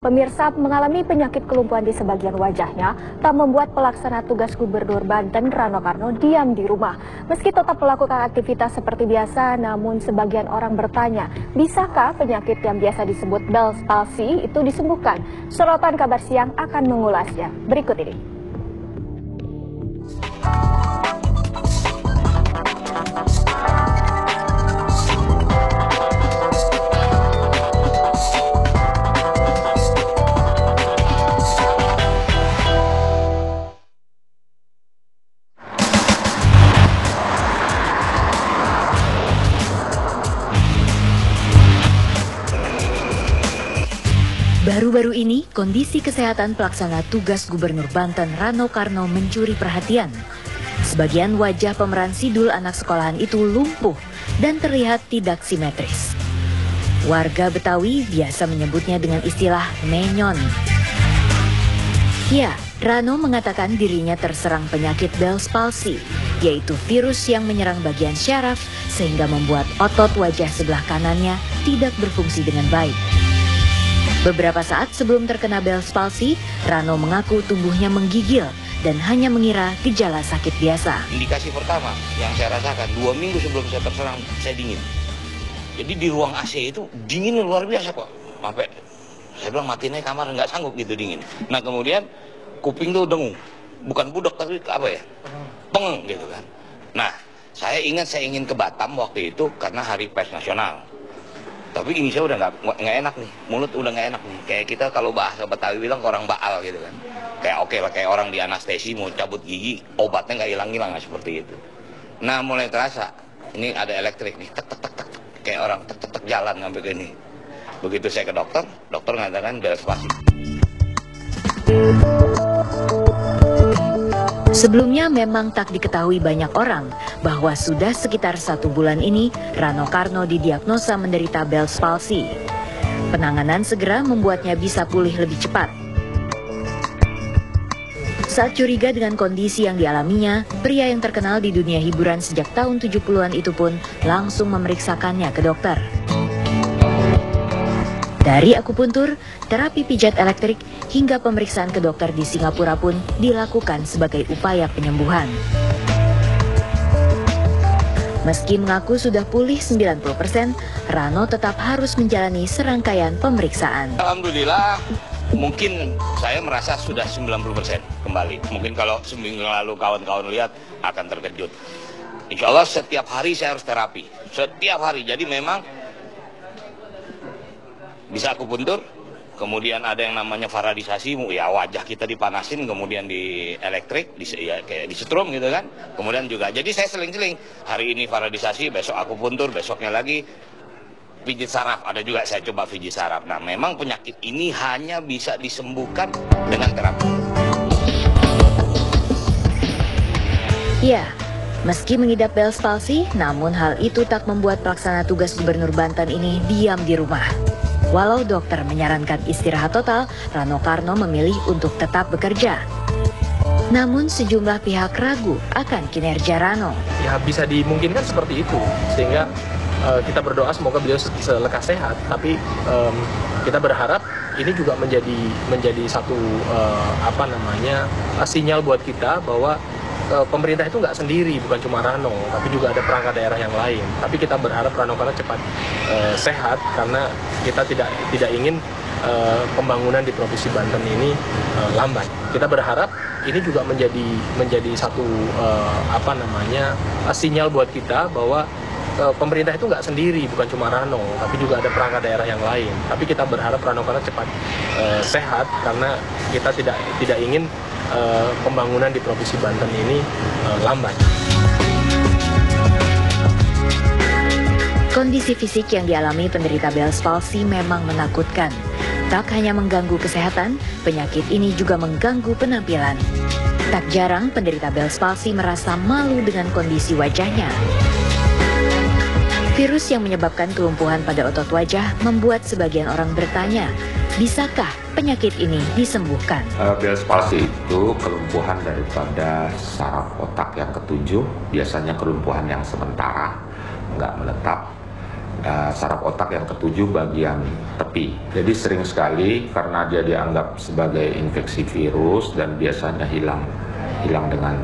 Pemirsa mengalami penyakit kelumpuhan di sebagian wajahnya tak membuat pelaksana tugas Gubernur Banten Rano Karno diam di rumah. Meski tetap melakukan aktivitas seperti biasa, namun sebagian orang bertanya, bisakah penyakit yang biasa disebut Bell's palsy itu disembuhkan? Sorotan Kabar Siang akan mengulasnya. Berikut ini. Baru-baru ini, kondisi kesehatan pelaksana tugas Gubernur Banten Rano Karno mencuri perhatian. Sebagian wajah pemeran Sidul anak sekolahan itu lumpuh dan terlihat tidak simetris. Warga Betawi biasa menyebutnya dengan istilah menyon. Ya, Rano mengatakan dirinya terserang penyakit Bell's palsy, yaitu virus yang menyerang bagian syaraf sehingga membuat otot wajah sebelah kanannya tidak berfungsi dengan baik. Beberapa saat sebelum terkena Bell's palsy, Rano mengaku tubuhnya menggigil dan hanya mengira gejala sakit biasa. Indikasi pertama yang saya rasakan 2 minggu sebelum saya terserang, saya dingin. Jadi di ruang AC itu dingin luar biasa kok. Sampai saya bilang matiin kamar, nggak sanggup gitu dingin. Nah kemudian kuping tuh dengung, bukan budek tapi apa ya, pengeng gitu kan. Nah saya ingat saya ingin ke Batam waktu itu karena Hari Pers Nasional. Tapi ini saya udah nggak enak nih, mulut udah nggak enak nih. Kayak kita kalau bahasa Betawi bilang orang baal gitu kan. Kayak oke lah, kayak orang di anestesi mau cabut gigi, obatnya nggak hilang-hilang seperti itu. Nah mulai terasa, ini ada elektrik nih, tek tek tek tek, kayak orang tek tek tek jalan sampai ke ini. Begitu saya ke dokter, dokter mengatakan Bell's palsy. Sebelumnya memang tak diketahui banyak orang bahwa sudah sekitar 1 bulan ini Rano Karno didiagnosa menderita Bell's palsy. Penanganan segera membuatnya bisa pulih lebih cepat. Saat curiga dengan kondisi yang dialaminya, pria yang terkenal di dunia hiburan sejak tahun 70-an itu pun langsung memeriksakannya ke dokter. Dari akupuntur, terapi pijat elektrik, hingga pemeriksaan ke dokter di Singapura pun dilakukan sebagai upaya penyembuhan. Meski mengaku sudah pulih 90%, Rano tetap harus menjalani serangkaian pemeriksaan. Alhamdulillah, mungkin saya merasa sudah 90% kembali. Mungkin kalau seminggu lalu kawan-kawan lihat akan terkejut. Insya Allah setiap hari saya harus terapi, setiap hari. Jadi memang bisa akupuntur, kemudian ada yang namanya faradisasi, ya wajah kita dipanasin, kemudian di elektrik, ya kayak disetrum gitu kan. Kemudian juga, jadi saya seling-seling, hari ini faradisasi, besok akupuntur, besoknya lagi pijit saraf, ada juga saya coba pijit saraf. Nah memang penyakit ini hanya bisa disembuhkan dengan terapi. Ya, meski mengidap Bell's palsy, namun hal itu tak membuat pelaksana tugas Gubernur Banten ini diam di rumah. Walau dokter menyarankan istirahat total, Rano Karno memilih untuk tetap bekerja. Namun sejumlah pihak ragu akan kinerja Rano. Ya bisa dimungkinkan seperti itu, sehingga kita berdoa semoga beliau selekas sehat. Tapi kita berharap ini juga menjadi satu sinyal buat kita bahwa pemerintah itu nggak sendiri, bukan cuma Rano, tapi juga ada perangkat daerah yang lain. Tapi kita berharap Rano Karno cepat sehat, karena kita tidak ingin pembangunan di Provinsi Banten ini lambat. Kita berharap ini juga menjadi satu sinyal buat kita bahwa pemerintah itu nggak sendiri, bukan cuma Rano, tapi juga ada perangkat daerah yang lain. Tapi kita berharap Rano Karno cepat sehat, karena kita tidak ingin pembangunan di Provinsi Banten ini lambat. Kondisi fisik yang dialami penderita Bell's palsy memang menakutkan. Tak hanya mengganggu kesehatan, penyakit ini juga mengganggu penampilan. Tak jarang penderita Bell's palsy merasa malu dengan kondisi wajahnya. Virus yang menyebabkan kelumpuhan pada otot wajah membuat sebagian orang bertanya, bisakah penyakit ini disembuhkan? Bell's palsy itu kelumpuhan daripada saraf otak yang ketujuh, biasanya kelumpuhan yang sementara, nggak menetap. saraf otak yang ketujuh bagian tepi. Jadi sering sekali karena dia dianggap sebagai infeksi virus dan biasanya hilang dengan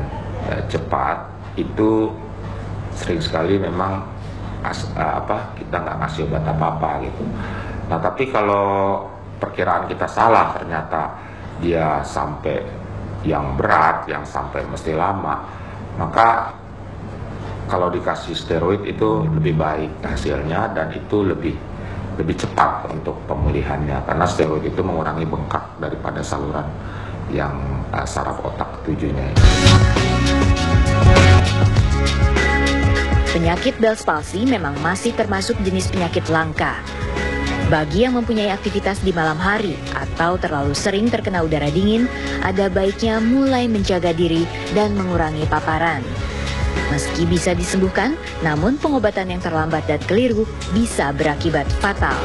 cepat, itu sering sekali memang kita nggak ngasih obat apa-apa gitu. Nah tapi kalau perkiraan kita salah, ternyata dia sampai yang berat, yang sampai mesti lama, maka kalau dikasih steroid itu lebih baik hasilnya dan itu lebih cepat untuk pemulihannya, karena steroid itu mengurangi bengkak daripada saluran yang saraf otak ketujuhnya. Penyakit Bell's palsy memang masih termasuk jenis penyakit langka. Bagi yang mempunyai aktivitas di malam hari atau terlalu sering terkena udara dingin, ada baiknya mulai menjaga diri dan mengurangi paparan. Meski bisa disembuhkan, namun pengobatan yang terlambat dan keliru bisa berakibat fatal.